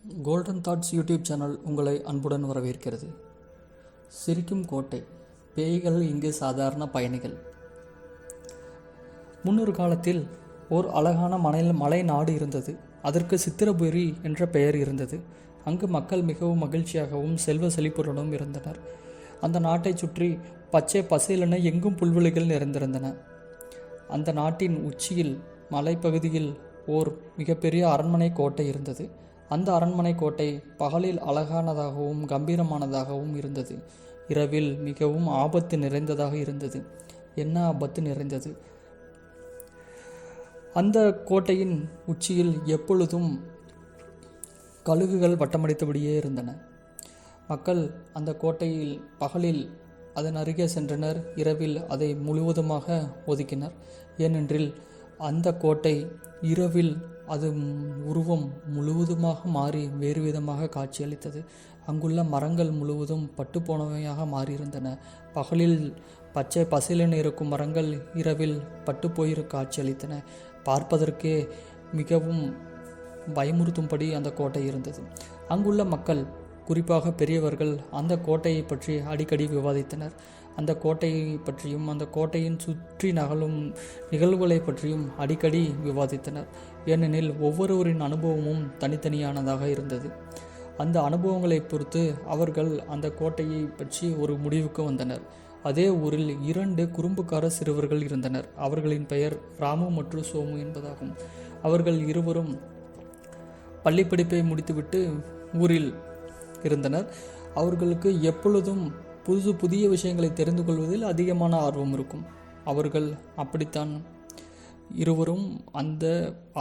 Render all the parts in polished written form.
Golden thoughts YouTube channel உங்களை அன்புடன் வரவேற்கிறது. சிரிக்கும் கோட்டை, பேய்கள் இங்கு சாதாரண பயணிகள். முன்னொரு காலத்தில் ஓர் அழகான மலை நாடு இருந்தது. அதற்கு சித்திரபுரி என்ற பெயர் இருந்தது. அங்கு மக்கள் மிகவும் மகிழ்ச்சியாகவும் செல்வ செழிப்புடனும் இருந்தனர். அந்த நாட்டை சுற்றி பச்சை பசேலென எங்கும் புல்வெளிகள் நிறைந்திருந்தன. அந்த நாட்டின் உச்சியில் மலைப்பகுதியில் ஓர் மிகப்பெரிய அரண்மனை கோட்டை இருந்தது. அந்த அரண்மனை கோட்டை பகலில் அழகானதாகவும் கம்பீரமானதாகவும் இருந்தது. இரவில் மிகவும் ஆபத்து நிறைந்ததாக இருந்தது. என்ன ஆபத்து நிறைந்தது? அந்த கோட்டையின் உச்சியில் எப்பொழுதும் கழுகுகள் வட்டமடித்தபடியே இருந்தன. மக்கள் அந்த கோட்டையில் பகலில் அதன் அருகே சென்றனர். இரவில் அதை முழுவதுமாக ஒதுக்கினர். ஏனென்றில் அந்த கோட்டை இரவில் அது உருவம் முழுவதுமாக மாறி வேறு விதமாக காட்சியளித்தது. அங்குள்ள மரங்கள் முழுவதும் பட்டுப்போனவையாக மாறியிருந்தன. பகலில் பச்சை பசேலென இருக்கும் மரங்கள் இரவில் பட்டுப்போயிரு காட்சியளித்தன. பார்ப்பதற்கே மிகவும் பயமுறுத்தும்படி அந்த கோட்டை இருந்தது. அங்குள்ள மக்கள், குறிப்பாக பெரியவர்கள், அந்த கோட்டையை பற்றி அடிக்கடி விவாதித்தனர். அந்த கோட்டையை பற்றியும் அந்த கோட்டையின் சுற்றி நகலும் நிகழ்வுகளை பற்றியும் அடிக்கடி விவாதித்தனர். ஏனெனில் ஒவ்வொருவரின் அனுபவமும் தனித்தனியானதாக இருந்தது. அந்த அனுபவங்களை பொறுத்து அவர்கள் அந்த கோட்டையை பற்றி ஒரு முடிவுக்கு வந்தனர். அதே ஊரில் 2 குறும்புக்கார சிறுவர்கள் இருந்தனர். அவர்களின் பெயர் ராமு மற்றும் சோமு என்பதாகும். அவர்கள் இருவரும் பள்ளிப்படிப்பை முடித்துவிட்டு ஊரில் இருந்தனர். அவர்களுக்கு எப்பொழுதும் புதிய விஷயங்களை தெரிந்து கொள்வதில் அதிகமான ஆர்வம் இருக்கும். அவர்கள் அப்படித்தான் இருவரும் அந்த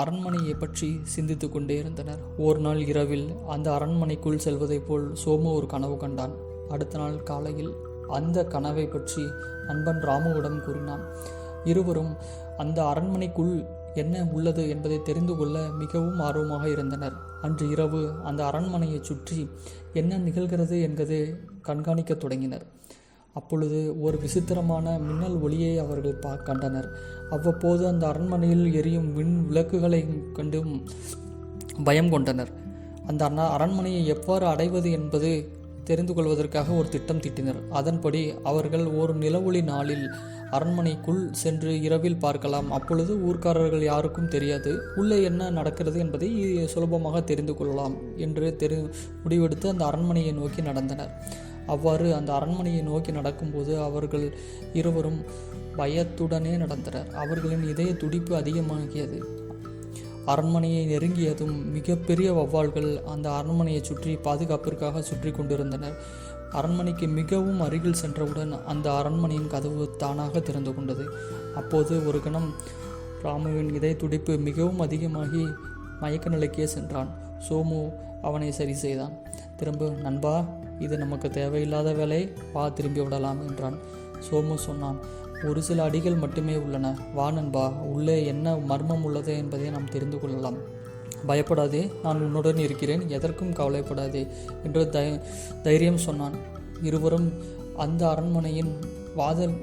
அரண்மனையை பற்றி சிந்தித்து கொண்டே இருந்தனர். ஒரு நாள் இரவில் அந்த அரண்மனைக்குள் செல்வதைப் போல் சோமு ஒரு கனவு கண்டான். அடுத்த நாள் காலையில் அந்த கனவை பற்றி நண்பன் ராமுவிடம் கூறினான். இருவரும் அந்த அரண்மனைக்குள் என்ன உள்ளது என்பதை தெரிந்து கொள்ள மிகவும் ஆர்வமாக இருந்தனர். அன்று இரவு அந்த அரண்மனையை சுற்றி என்ன நிகழ்கிறது என்பதை கண்காணிக்க தொடங்கினர். அப்பொழுது ஒரு விசித்திரமான மின்னல் ஒளியை அவர்கள் கண்டனர். அவ்வப்போது அந்த அரண்மனையில் எரியும் விளக்குகளை கண்டு பயம் கொண்டனர். அந்த அரண்மனையை எவ்வாறு அடைவது என்பது தெரிந்து கொள்வதற்காக ஒரு திட்டம் தீட்டினர். அதன்படி அவர்கள் ஒரு நிலவொளி நாளில் அரண்மனைக்குள் சென்று இரவில் பார்க்கலாம். அப்பொழுது ஊர்க்காரர்கள் யாருக்கும் தெரியாது. உள்ளே என்ன நடக்கிறது என்பதை சுலபமாக தெரிந்து கொள்ளலாம் என்று முடிவெடுத்து அந்த அரண்மனையை நோக்கி நடந்தனர். அவ்வாறு அந்த அரண்மனையை நோக்கி நடக்கும்போது அவர்கள் இருவரும் பயத்துடனே நடந்தனர். அவர்களின் இதய துடிப்பு அதிகமாகியது. அரண்மனையை நெருங்கியதும் மிகப்பெரிய வௌவால்கள் அந்த அரண்மனையை சுற்றி பாதுகாப்பிற்காக சுற்றி கொண்டிருந்தனர். அரண்மனைக்கு மிகவும் அருகில் சென்றவுடன் அந்த அரண்மனையின் கதவு தானாக திறந்து கொண்டது. அப்போது ஒரு கணம் ராமுவின் இதய துடிப்பு மிகவும் அதிகமாகி மயக்க நிலைக்கே சென்றான். சோமு அவனை சரி செய்தான். திரும்ப, நண்பா, இது நமக்கு தேவையில்லாத வேலை, வா திரும்பி விடலாம் என்றான். சோமு சொன்னான், ஒரு சில அடிகள் மட்டுமே உள்ளன, வா நண்பா, உள்ளே என்ன மர்மம் உள்ளது என்பதை நாம் தெரிந்து கொள்ளலாம். பயப்படாதே, நான் உன்னுடன் இருக்கிறேன், எதற்கும் கவலைப்படாதே என்று தைரியம் சொன்னான். இருவரும் அந்த அரண்மனையின்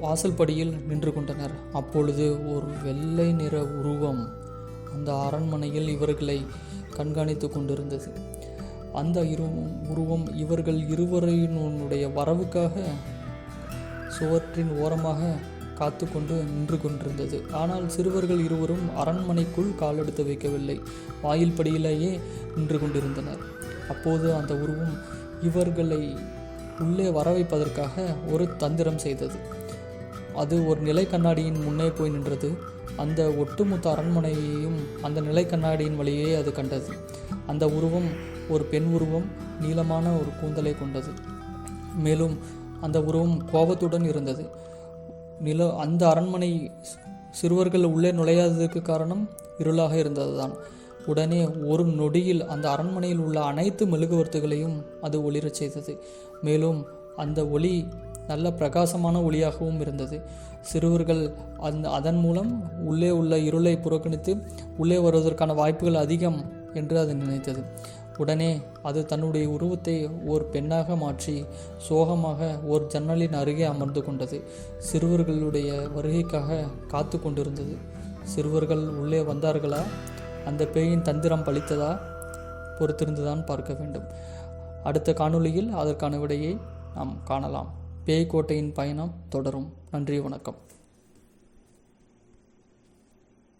வாசல் படியில் நின்று கொண்டனர். அப்பொழுது ஒரு வெள்ளை நிற உருவம் அந்த அரண்மனையில் இவர்களை கண்காணித்து கொண்டிருந்தது. அந்த உருவம் இவர்கள் இருவரினுடைய வரவுக்காக சுவற்றின் ஓரமாக காத்து கொண்டு நின்று கொண்டிருந்தது. ஆனால் சிறுவர்கள் இருவரும் அரண்மனைக்குள் காலெடுத்து வைக்கவில்லை, வாயில் படியிலேயே நின்று கொண்டிருந்தனர். அப்போது அந்த உருவம் இவர்களை உள்ளே வர வைப்பதற்காக ஒரு தந்திரம் செய்தது. அது ஒரு நிலை கண்ணாடியின் முன்னே போய் நின்றது. அந்த ஒட்டுமொத்த அரண்மனையையும் அந்த நிலை கண்ணாடியின் வழியே அது கண்டது. அந்த உருவம் ஒரு பெண் உருவம், நீளமான ஒரு கூந்தலை கொண்டது. மேலும் அந்த உருவம் கோபத்துடன் இருந்தது. அந்த அரண்மனை சிறுவர்கள் உள்ளே நுழையாததற்கு காரணம் இருளாக இருந்ததுதான். உடனே ஒரு நொடியில் அந்த அரண்மனையில் உள்ள அனைத்து மெழுகுவர்த்திகளையும் அது ஒளிரச் செய்தது. மேலும் அந்த ஒளி நல்ல பிரகாசமான ஒளியாகவும் இருந்தது. சிறுவர்கள் அதன் மூலம் உள்ளே உள்ள இருளை புறக்கணித்து உள்ளே வருவதற்கான வாய்ப்புகள் அதிகம் என்று அது நினைத்தது. உடனே அது தன்னுடைய உருவத்தை ஓர் பெண்ணாக மாற்றி சோகமாக ஓர் ஜன்னலின் அருகே அமர்ந்து கொண்டது. சிறுவர்களுடைய வருகைக்காக காத்து கொண்டிருந்தது. சிறுவர்கள் உள்ளே வந்தார்களா? அந்த பேயின் தந்திரம் பலித்ததா? பொறுத்திருந்துதான் பார்க்க வேண்டும். அடுத்த காணொளியில் அதற்கான விடையை நாம் காணலாம். பேய் கோட்டையின் பயணம் தொடரும். நன்றி, வணக்கம்.